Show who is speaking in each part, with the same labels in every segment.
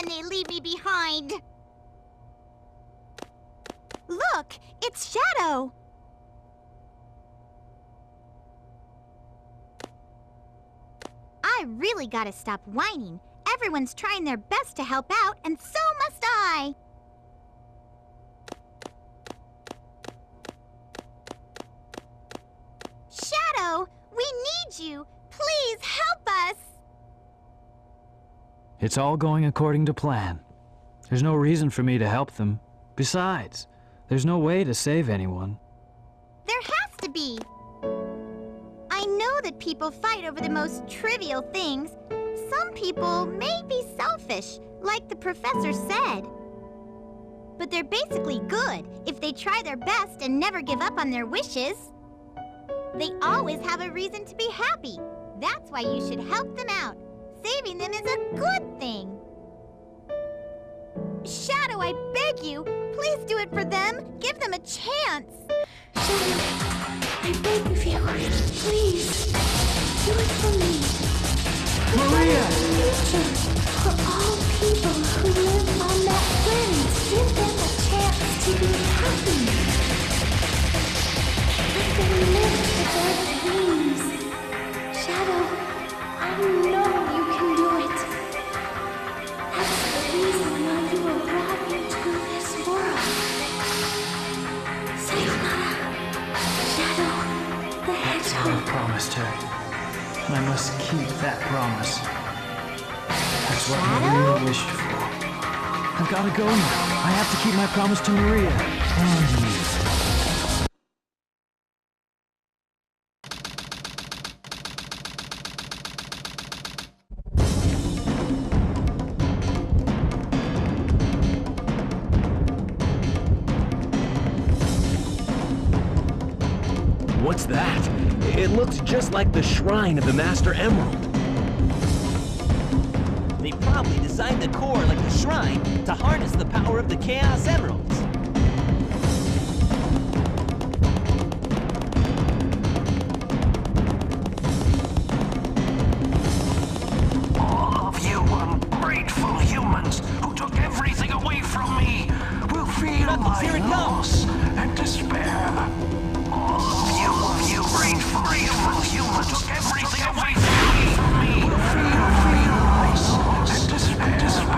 Speaker 1: when they leave me behind. Look, it's Shadow. I really gotta stop whining. Everyone's trying their best to help out, and so must I. Shadow, we need you. Please help us.
Speaker 2: It's all going according to plan. There's no reason for me to help them. Besides, there's no way to save anyone.
Speaker 1: There has to be. I know that people fight over the most trivial things. Some people may be selfish, like the professor said. But they're basically good if they try their best and never give up on their wishes. They always have a reason to be happy. That's why you should help them out. Saving them is a good thing. Shadow, I beg you, please do it for them. Give them a chance.
Speaker 3: Shadow, I beg of you, please, do it for me.
Speaker 2: Maria!
Speaker 3: Future for all people who live on that planet. Give them a chance to be happy. Let them live for their dreams. Shadow, I know you can do it. That's the reason why you were brought into this world. Sayonara, Shadow the Hedgehog.
Speaker 2: I promised her, and I must keep that promise. That's what Maria wished for. I've got to go now. I have to keep my promise to Maria and you.
Speaker 4: What's that? It looks just like the shrine of the Master Emerald.
Speaker 5: They probably designed the core like the shrine to harness the power of the Chaos Emeralds.
Speaker 6: All of you ungrateful humans who took everything away from me will feel
Speaker 5: Knuckles,
Speaker 6: my
Speaker 5: here it
Speaker 6: loss and despair. All of you grateful humans who took everything away from me will feel loss and despair.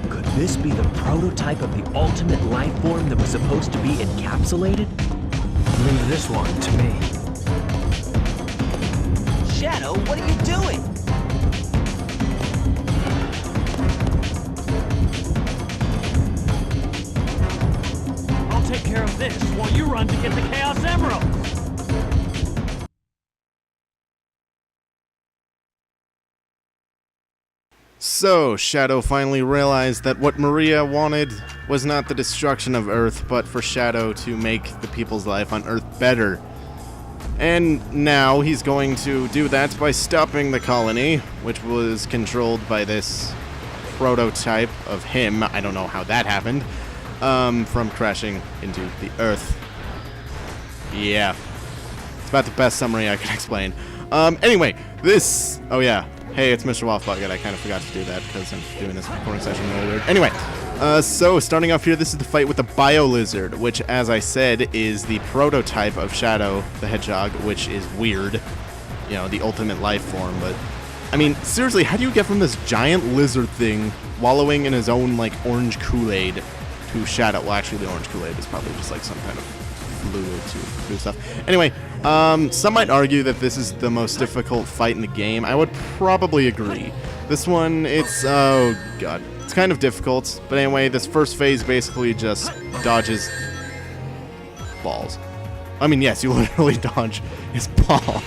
Speaker 4: Could this be the prototype of the ultimate life form that was supposed to be encapsulated?
Speaker 2: Leave this one to me.
Speaker 5: Shadow, what are you doing?
Speaker 7: I'll take care of this while you run to get the Chaos Emeralds!
Speaker 8: So, Shadow finally realized that what Maria wanted was not the destruction of Earth, but for Shadow to make the people's life on Earth better. And now he's going to do that by stopping the colony, which was controlled by this prototype of him, I don't know how that happened, from crashing into the Earth. Yeah. It's about the best summary I can explain. Anyway, this... Oh yeah. Hey, it's Mr. Wafflebucket. I kind of forgot to do that because I'm doing this recording session a little weird. Anyway, so starting off here, this is the fight with the Bio Lizard, which, as I said, is the prototype of Shadow the Hedgehog, which is weird. You know, the ultimate life form, but... I mean, seriously, how do you get from this giant lizard thing wallowing in his own, like, orange Kool-Aid to Shadow? Well, actually, the orange Kool-Aid is probably just, like, some kind of fluid to do stuff. Anyway, some might argue that this is the most difficult fight in the game. I would probably agree. This one, it's, oh god, it's kind of difficult. But anyway, this first phase basically just dodges balls. I mean, yes, you literally dodge his ball.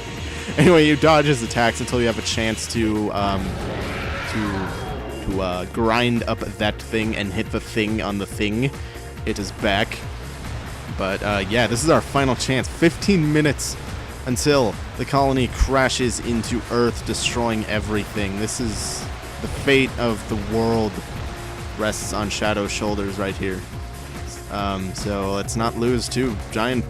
Speaker 8: Anyway, you dodge his attacks until you have a chance to grind up that thing and hit the thing on the thing. Hit his back. But, yeah, this is our final chance. 15 minutes until the colony crashes into Earth, destroying everything. This is the fate of the world rests on Shadow's shoulders right here. So let's not lose two giant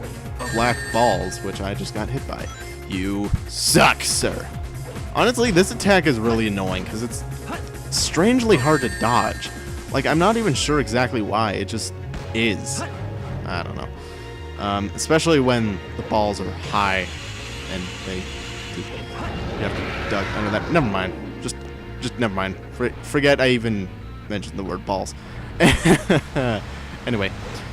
Speaker 8: black balls, which I just got hit by. You suck, sir. Honestly, this attack is really annoying because it's strangely hard to dodge. Like, I'm not even sure exactly why. It just is. I don't know. Especially when the balls are high and they... You have to duck under that. Never mind. Just never mind. Forget I even mentioned the word balls. Anyway,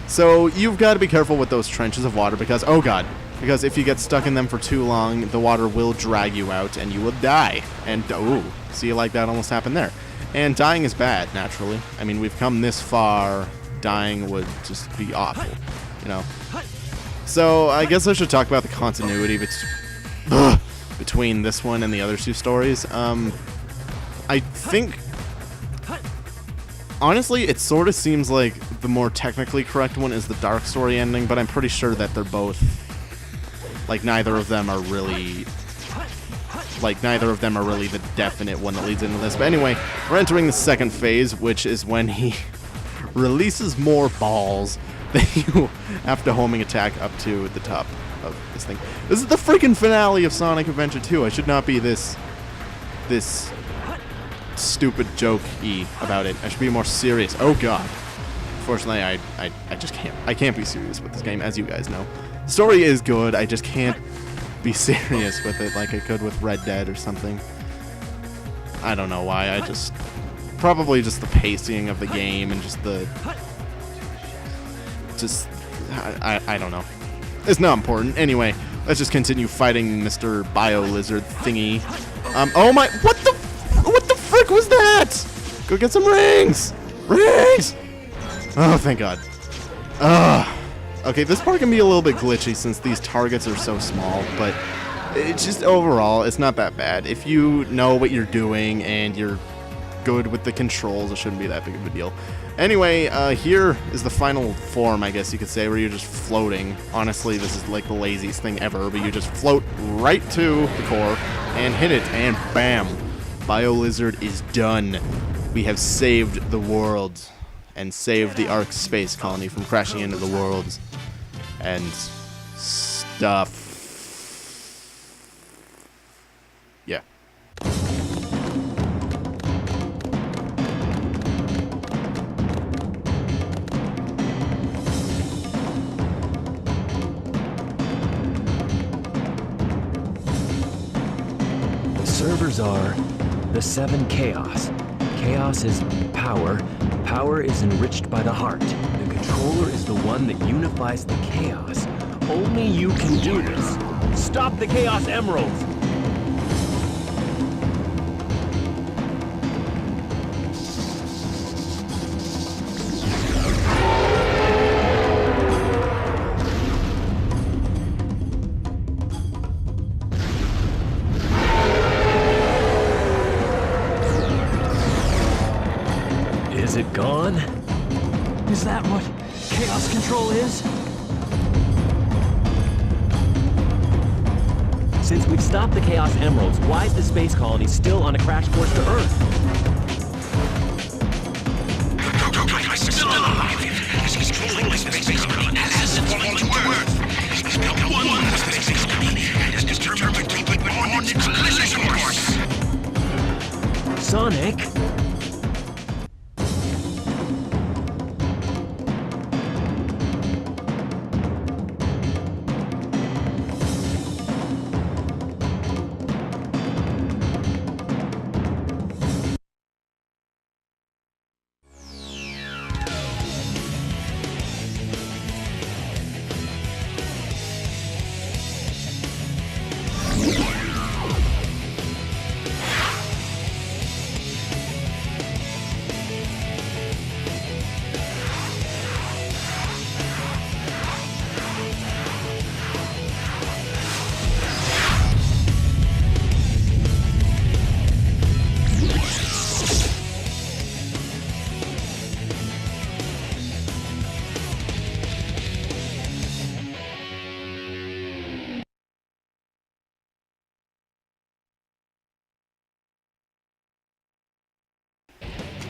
Speaker 8: so you've got to be careful with those trenches of water because, oh god, because if you get stuck in them for too long, the water will drag you out and you will die. And, ooh, see, like that almost happened there. And dying is bad, naturally. I mean, we've come this far. Dying would just be awful, you know? So, I guess I should talk about the continuity between this one and the other two stories. I think... Honestly, it sort of seems like the more technically correct one is the dark story ending, but I'm pretty sure that they're both... Like, neither of them are really the definite one that leads into this. But anyway, we're entering the second phase, which is when he releases more balls that you have to homing attack up to the top of this thing. This is the freaking finale of Sonic Adventure 2. I should not be this stupid joke-y about it. I should be more serious. Oh god. Fortunately, I just can't. I can't be serious with this game, as you guys know. The story is good, I just can't be serious with it like I could with Red Dead or something. I don't know why, probably just the pacing of the game and I don't know. It's not important. Anyway, let's just continue fighting Mr. Bio Lizard thingy. Oh my, what the frick was that? Go get some rings! Rings! Oh, thank god. Okay, this part can be a little bit glitchy since these targets are so small, but it's just overall, it's not that bad. If you know what you're doing and you're good with the controls, it shouldn't be that big of a deal. Anyway, here is the final form, I guess you could say, where you're just floating. Honestly, this is like the laziest thing ever, but you just float right to the core and hit it, and bam! Bio Lizard is done. We have saved the world and saved the Ark space colony from crashing into the world and stuff. Yeah.
Speaker 4: The servers are the 7 Chaos. Chaos is power. Power is enriched by the heart. The controller is the one that unifies the chaos. Only you can do this. Stop the Chaos Emeralds! Is it gone?
Speaker 2: Is that what Chaos Control is?
Speaker 4: Since we've stopped the Chaos Emeralds, why is the space colony still on a crash course to Earth?
Speaker 6: Still alive. He's controlling the space colony. Has it fallen to Earth. He's built one with the space colony and is determined to keep it on its collision course.
Speaker 4: Sonic?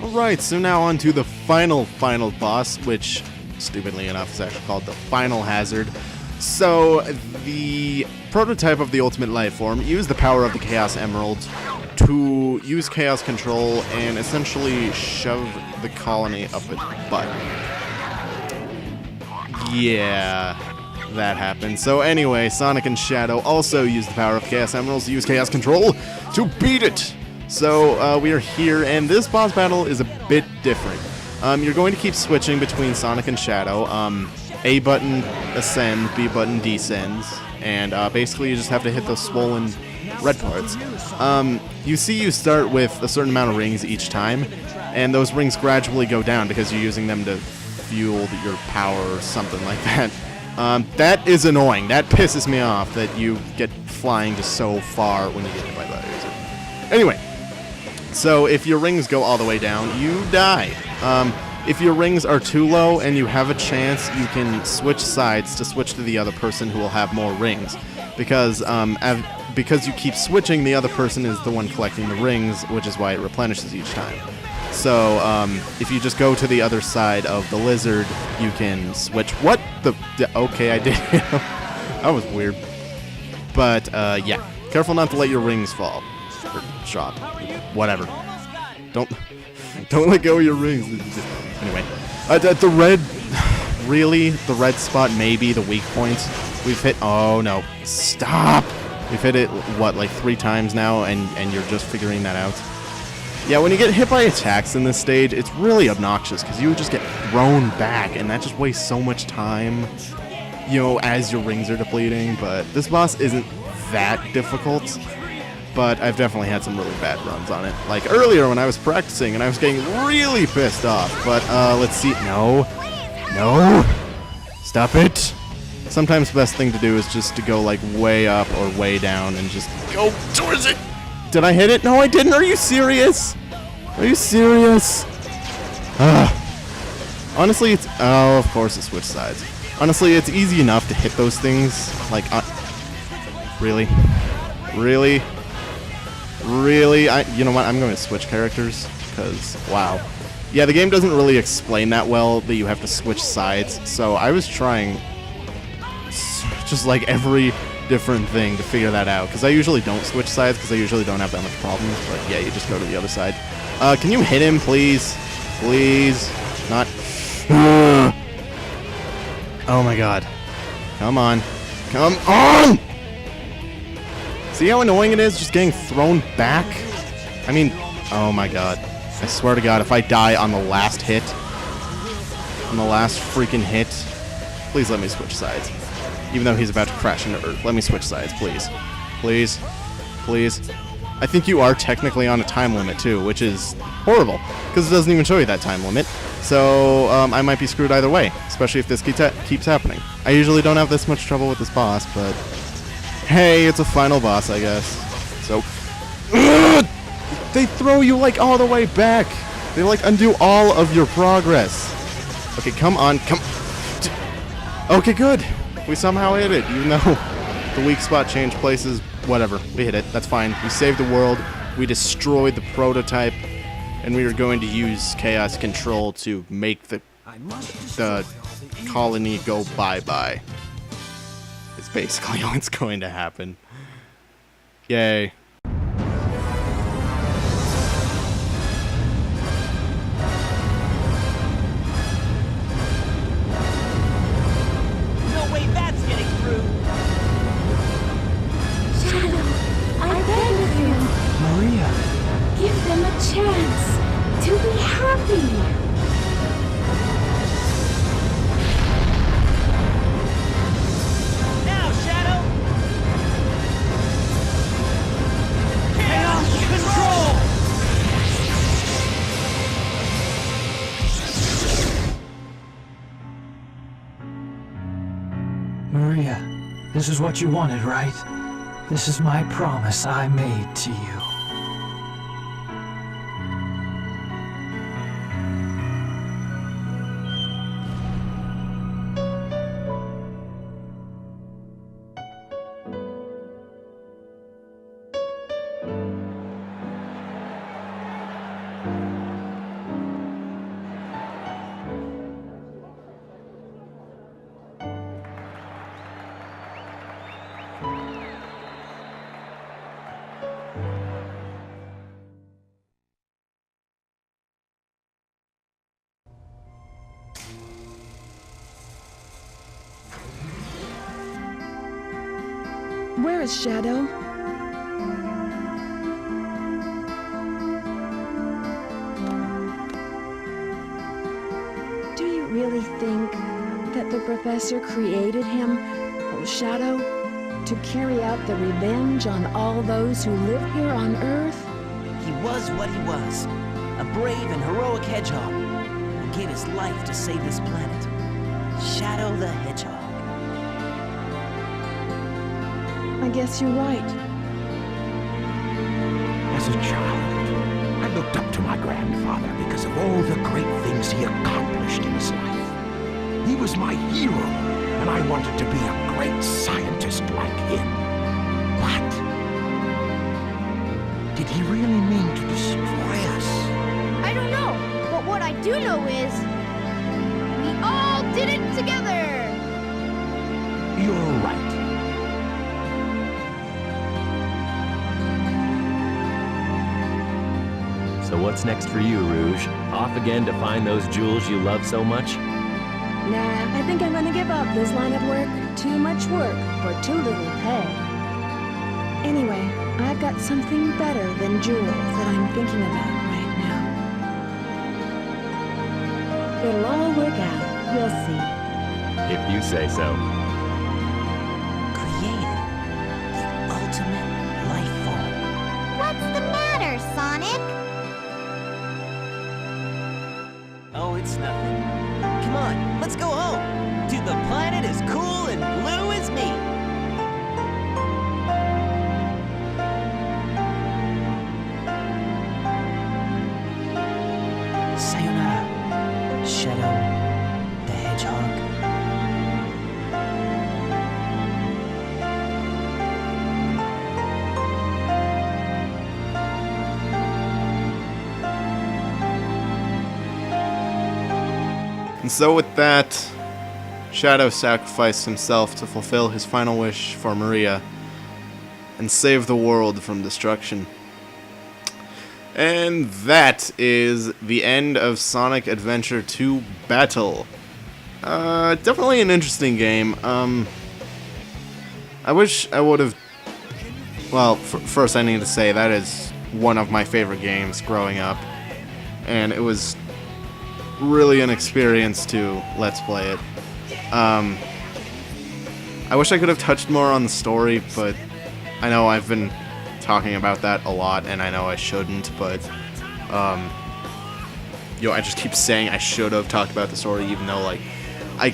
Speaker 8: Alright, so now on to the final boss, which, stupidly enough, is actually called the Final Hazard. So, the prototype of the ultimate life form used the power of the Chaos Emerald to use chaos control and essentially shove the colony up its butt. Yeah, that happened. So anyway, Sonic and Shadow also used the power of Chaos Emeralds to use chaos control to beat it. So we are here, and this boss battle is a bit different. You're going to keep switching between Sonic and Shadow. A button ascends, B button descends, and basically you just have to hit those swollen red parts. You see you start with a certain amount of rings each time, and those rings gradually go down because you're using them to fuel your power or something like that. That is annoying. That pisses me off that you get flying just so far when you get hit by that laser. Anyway, so if your rings go all the way down, you die. If your rings are too low and you have a chance, you can switch sides to switch to the other person who will have more rings. Because you keep switching, the other person is the one collecting the rings, which is why it replenishes each time. So, if you just go to the other side of the lizard, you can switch. What the? Okay, I did. That was weird. But, yeah. Careful not to let your rings fall. Or drop. Whatever. Don't let go of your rings. Anyway. The red... Really? The red spot may be the weak point. We've hit... Oh, no. Stop! We've hit it, what, like 3 times now, and you're just figuring that out? Yeah, when you get hit by attacks in this stage, it's really obnoxious, because you just get thrown back, and that just wastes so much time, you know, as your rings are depleting. But this boss isn't that difficult, but I've definitely had some really bad runs on it. Like earlier when I was practicing, and I was getting really pissed off. But, let's see. No. No. Stop it. Sometimes the best thing to do is just to go, like, way up or way down and just go towards it. Did I hit it? No, I didn't. Are you serious? Are you serious? Honestly, it's... Oh, of course it switched sides. Honestly, it's easy enough to hit those things. Like, really? Really? Really? You know what? I'm going to switch characters, because, wow. Yeah, the game doesn't really explain that well that you have to switch sides, so I was trying just, like, every different thing to figure that out, because I usually don't switch sides, because I usually don't have that much problems, but yeah, you just go to the other side. Can you hit him, please? Please? Not... Oh my god. Come on. Come on! See how annoying it is just getting thrown back? I mean, oh my god. I swear to god, if I die on the last hit, on the last freaking hit, please let me switch sides. Even though he's about to crash into Earth. Let me switch sides, please. Please. Please. I think you are technically on a time limit, too, which is horrible, because it doesn't even show you that time limit. So, I might be screwed either way, especially if this keeps happening. I usually don't have this much trouble with this boss, but... Hey, it's a final boss, I guess. So... They throw you, like, all the way back! They, like, undo all of your progress. Okay, come on, come... Okay, good! We somehow hit it, even though the weak spot changed places. Whatever, we hit it. That's fine. We saved the world. We destroyed the prototype, and we are going to use chaos control to make the colony go bye-bye. It's basically what's going to happen. Yay.
Speaker 3: Give them a chance to be happy.
Speaker 5: Now, Shadow! Chaos control!
Speaker 2: Maria, this is what you wanted, right? This is my promise I made to you.
Speaker 9: Where is Shadow? Do you really think that the professor created him, Shadow, to carry out the revenge on all those who live here on Earth?
Speaker 5: He was what he was. A brave and heroic hedgehog who gave his life to save this planet. Shadow the Hedgehog.
Speaker 9: I guess you're right.
Speaker 6: As a child, I looked up to my grandfather because of all the great things he accomplished in his life. He was my hero, and I wanted to be a great scientist like him. But did he really mean to destroy us?
Speaker 3: I don't know, but what I do know is we all did it together.
Speaker 6: You're right.
Speaker 4: So what's next for you, Rouge? Off again to find those jewels you love so much?
Speaker 9: Nah, I think I'm gonna give up this line of work. Too much work for too little pay. Anyway, I've got something better than jewels that I'm thinking about right now. It'll all work out. You'll see.
Speaker 4: If you say so.
Speaker 5: Created the ultimate life form.
Speaker 1: What's the matter, Sonic?
Speaker 5: Oh, it's nothing. Come on, let's go home. To the planet as cool and blue as me. Sayonara, Shadow the Hedgehog.
Speaker 8: And so with that, Shadow sacrificed himself to fulfill his final wish for Maria and save the world from destruction. And that is the end of Sonic Adventure 2 Battle. Definitely an interesting game. I wish I would have... Well, first I need to say that is one of my favorite games growing up. And it was really an experience to Let's Play it. I wish I could have touched more on the story, but I know I've been talking about that a lot, and I know I shouldn't, but I just keep saying I should have talked about the story, even though, like, I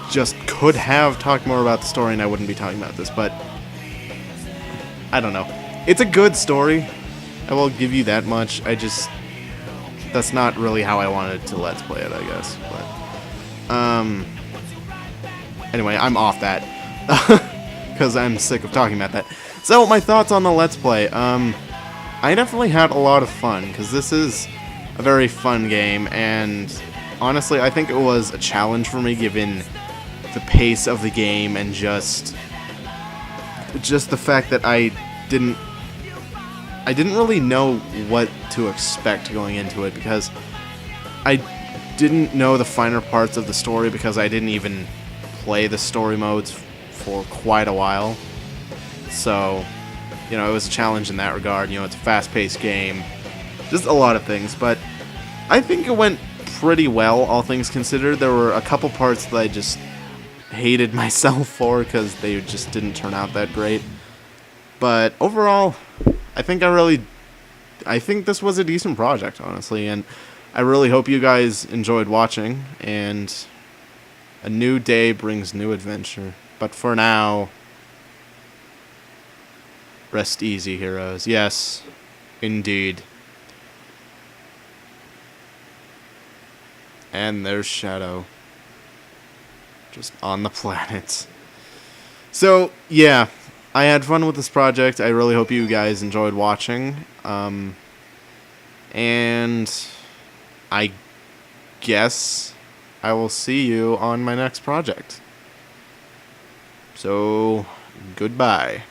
Speaker 8: just could have talked more about the story and I wouldn't be talking about this, but I don't know. It's a good story, I will give you that much. That's not really how I wanted to Let's Play it, I guess, but anyway, I'm off that, because I'm sick of talking about that. So, my thoughts on the Let's Play. I definitely had a lot of fun, because this is a very fun game, and honestly, I think it was a challenge for me, given the pace of the game, and just the fact that I didn't really know what to expect going into it, because I didn't know the finer parts of the story, because I didn't even play the story modes for quite a while. So, it was a challenge in that regard. It's a fast-paced game. Just a lot of things, but I think it went pretty well, all things considered. There were a couple parts that I just hated myself for, because they just didn't turn out that great. But overall, I think this was a decent project, honestly, and I really hope you guys enjoyed watching, and a new day brings new adventure. But for now, rest easy, heroes. Yes, indeed. And there's Shadow, just on the planet. So, yeah, I had fun with this project. I really hope you guys enjoyed watching. And I guess I will see you on my next project. So, goodbye.